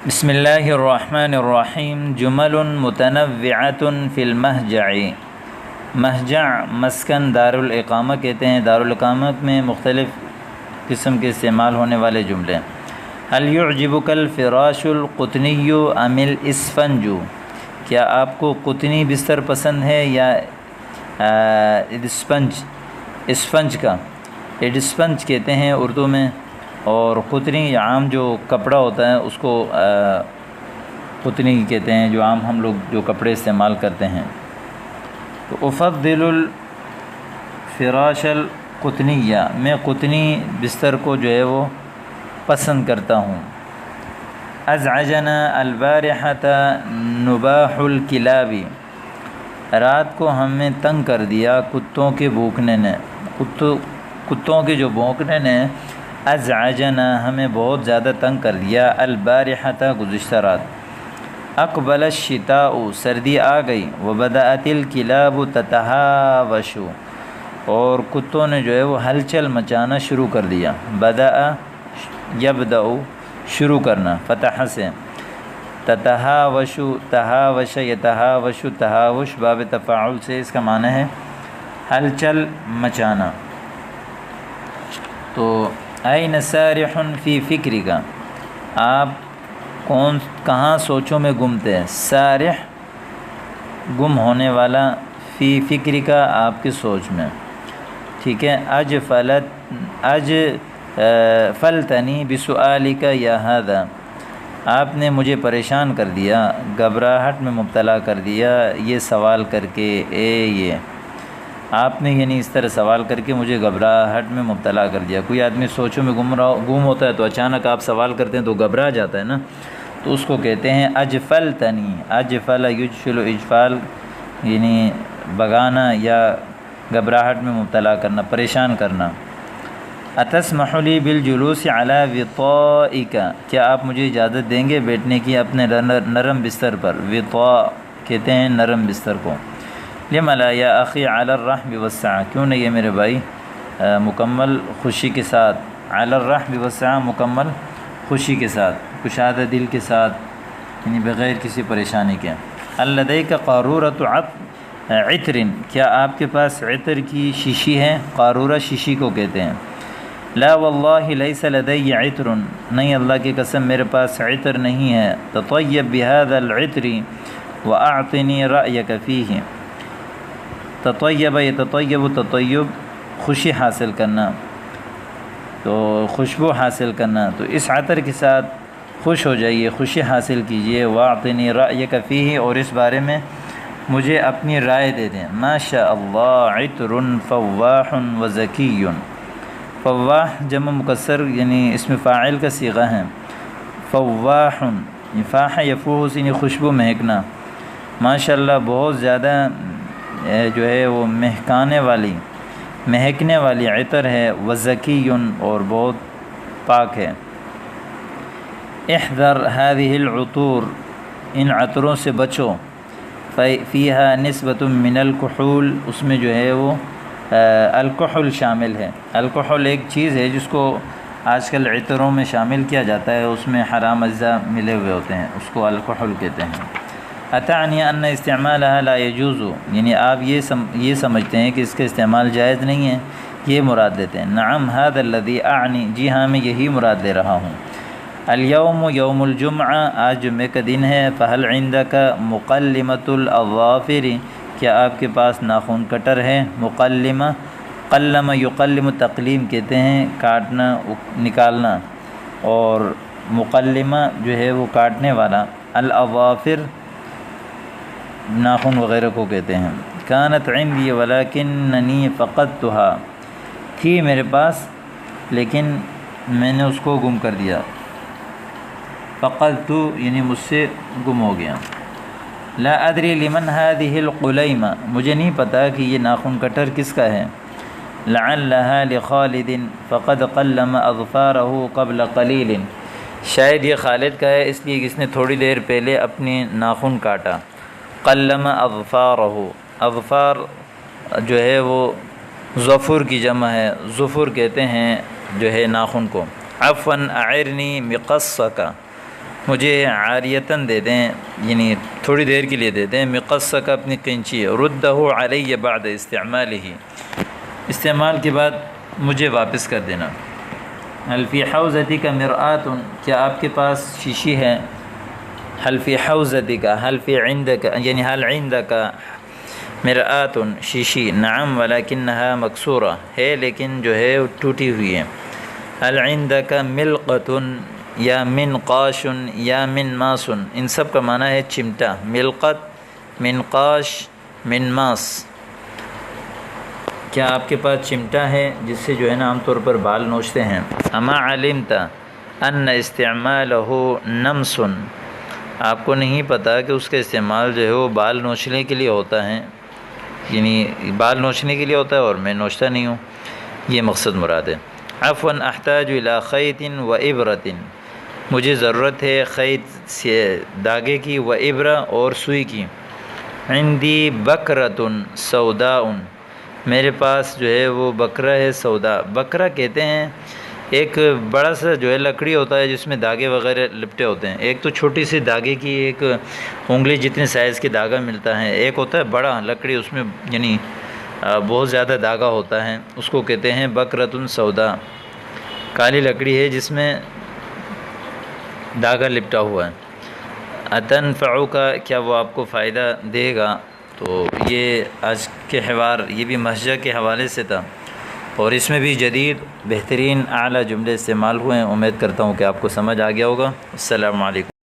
بسم اللہ الرحمن الرحیم جمل متنوعۃ فی المہجع۔ مہجع مسکن دارالاقامہ کہتے ہیں۔ دارالاقامہ میں مختلف قسم کے استعمال ہونے والے جملے۔ هل يعجبك الفراش القطنی ام الاسفنج؟ کیا آپ کو قطنی بستر پسند ہے یا اسفنج کا؟ اسفنج کہتے ہیں اردو میں، اور قطنی عام جو کپڑا ہوتا ہے اس کو قطنی کہتے ہیں، جو عام ہم لوگ جو کپڑے استعمال کرتے ہیں۔ تو افضل الفراش القطنیہ، میں قطنی بستر کو جو ہے وہ پسند کرتا ہوں۔ ازعجنا البارحۃ نباح الکلاب، رات کو ہمیں تنگ کر دیا کتوں کے بھونکنے نے، کتوں کے جو بھونکنے نے ازعجنا ہمیں بہت زیادہ تنگ کر دیا، البارحۃ گزشتہ رات۔ اقبل الشتاء، سردی آ گئی، وبدأت الکلاب تتہاوش، اور کتوں نے جو ہے وہ ہلچل مچانا شروع کر دیا۔ بدأ یبدأ شروع کرنا، فتح سے۔ تتہاوش، تہاوش یتہاوش، تہاوش باب تفاعل سے اس کا معنی ہے ہلچل مچانا۔ تو این سارح فی فکرک، آپ کہاں سوچوں میں گم تھے؟ سارح گم ہونے والا، فی فکرک آپ کی سوچ میں، ٹھیک ہے۔ فلتنی بسؤالک یا ھذا، آپ نے مجھے پریشان کر دیا، گھبراہٹ میں مبتلا کر دیا یہ سوال کر کے، یہ آپ نے یعنی اس طرح سوال کر کے مجھے گھبراہٹ میں مبتلا کر دیا۔ کوئی آدمی سوچوں میں گم ہوتا ہے تو اچانک آپ سوال کرتے ہیں تو گھبرا جاتا ہے نا، تو اس کو کہتے ہیں اجفلتنی۔ اجفل یجفل اجفال یعنی بگانا یا گھبراہٹ میں مبتلا کرنا، پریشان کرنا۔ اتسمح لی بالجلوس علی وطائک، کیا آپ مجھے اجازت دیں گے بیٹھنے کی اپنے نرم بستر پر؟ وطاء کہتے ہیں نرم بستر کو۔ لم لا یا اخی علی الرحب والسعہ، کیوں نہیں یہ میرے بھائی مکمل خوشی کے ساتھ، علی الرحب والسعہ مکمل خوشی کے ساتھ، کشادہ دل کے ساتھ، یعنی بغیر کسی پریشانی کے۔ لدیک قارورۃ عطر، کیا آپ کے پاس عطر کی شیشی ہے؟ قارورہ شیشی کو کہتے ہیں۔ لا واللہ لیس لدی عطر، نہیں اللہ کی قسم میرے پاس عطر نہیں ہے۔ تطیب بہذا العطر واعطنی رأیک فیہ، تطیب یتطیب، تطیب خوشی حاصل کرنا، تو خوشبو حاصل کرنا، تو اس عطر کے ساتھ خوش ہو جائیے، خوشی حاصل کیجیے۔ واعطنی رأیک فیہ، اور اس بارے میں مجھے اپنی رائے دے دیں۔ ما شاء اللہ عطر فواح وذکی، فواح جمع مکسر یعنی اسم فاعل کا صیغہ ہے۔ فواح فاح یفوح سے خوشبو مہکنا، ماشاء اللہ بہت زیادہ جو ہے وہ مہکنے والی عطر ہے۔ وذکی، اور بہت پاک ہے۔ احذر هذه العطور، ان عطروں سے بچو۔ فیہا نسبۃ من الکحول، اس میں جو ہے وہ الکحل شامل ہے۔ الکحل ایک چیز ہے جس کو آج کل عطروں میں شامل کیا جاتا ہے، اس میں حرام اجزاء ملے ہوئے ہوتے ہیں، اس کو الکحل کہتے ہیں۔ اتعنی ان استعمالها لا يجوز، یعنی آپ یہ سمجھتے ہیں کہ اس کا استعمال جائز نہیں ہے، یہ مراد دیتے ہیں۔ نعم هذا الذي اعنی، جی ہاں میں یہی مراد لے رہا ہوں۔ اليوم یوم الجمعہ، آج جمعہ کا دن ہے۔ فهل عندك مقلمۃ الاظافر، کیا آپ کے پاس ناخن کٹر ہے؟ مقلمہ، قلم یقلم تقلیم کہتے ہیں کاٹنا نکالنا، اور مقلمہ جو ہے وہ کاٹنے والا، الاظافر ناخن وغیرہ کو کہتے ہیں۔ کانت عندی ولکننی فقدتها، تھی میرے پاس لیکن میں نے اس کو گم کر دیا۔ فقدت یعنی مجھ سے گم ہو گیا۔ لا ادری لمن هذه القلیمہ، مجھے نہیں پتہ کہ یہ ناخن کٹر کس کا ہے۔ لعلها لخالد فقد قلم اظفاره قبل قلیل، شاید یہ خالد کا ہے اس لیے کہ اس نے تھوڑی دیر پہلے اپنے ناخن کاٹا۔ قلم اظفارہ، اظفار جو ہے وہ ظفر کی جمع ہے، ظفر کہتے ہیں جو ہے ناخن کو۔ عفوا اعرنی مقصک، مجھے عاریتاً دے دیں، یعنی تھوڑی دیر کے لیے دے دیں، مقصک اپنی قینچی، ردہ علیہ بعد استعمالہ، استعمال کے بعد مجھے واپس کر دینا۔ حل فی حوضتک مرآۃ، کیا آپ کے پاس شیشی ہے؟ حل فی حوضتک، حل فی عندک، یعنی حل عندک مرآۃ، شیشی، نعم ولکنہا مکسورہ، ہے لیکن جو ہے وہ ٹوٹی ہوئی ہے۔ حل عندک ملقۃ یا منقاش یا منماس، ان سب کا معنی ہے چمٹا، ملقت، منقاش، منماس۔ کیا آپ کے پاس چمٹا ہے جس سے جو ہے نا عام طور پر بال نوچتے ہیں؟ اما علمت ان استعمالہ نمس، آپ کو نہیں پتہ کہ اس کا استعمال جو ہے وہ بال نوچنے کے لیے ہوتا ہے، یعنی بال نوچنے کے لیے ہوتا ہے اور میں نوچتا نہیں ہوں، یہ مقصد مراد ہے۔ عفواً احتاج الی خیط و ابرۃ، مجھے ضرورت ہے خیط سے داغے کی، و ابرہ اور سوئی کی۔ عندی بکرۃ سوداء، میرے پاس جو ہے وہ بکرا ہے سودا، بکرا کہتے ہیں ایک بڑا سا جو ہے لکڑی ہوتا ہے جس میں دھاگے وغیرہ لپٹے ہوتے ہیں، ایک تو چھوٹی سی دھاگے کی ایک انگلی جتنے سائز کی دھاگا ملتا ہے، ایک ہوتا ہے بڑا لکڑی، اس میں یعنی بہت زیادہ دھاگا ہوتا ہے، اس کو کہتے ہیں بکرۃ سودا، کالی لکڑی ہے جس میں دھاگا لپٹا ہوا ہے۔ اتنفعک، کیا وہ آپ کو فائدہ دے گا؟ تو یہ آج کے حوار یہ بھی مسجد کے حوالے سے تھا، اور اس میں بھی جدید بہترین اعلیٰ جملے استعمال ہوئے ہیں۔ امید کرتا ہوں کہ آپ کو سمجھ آ گیا ہوگا۔ السلام علیکم۔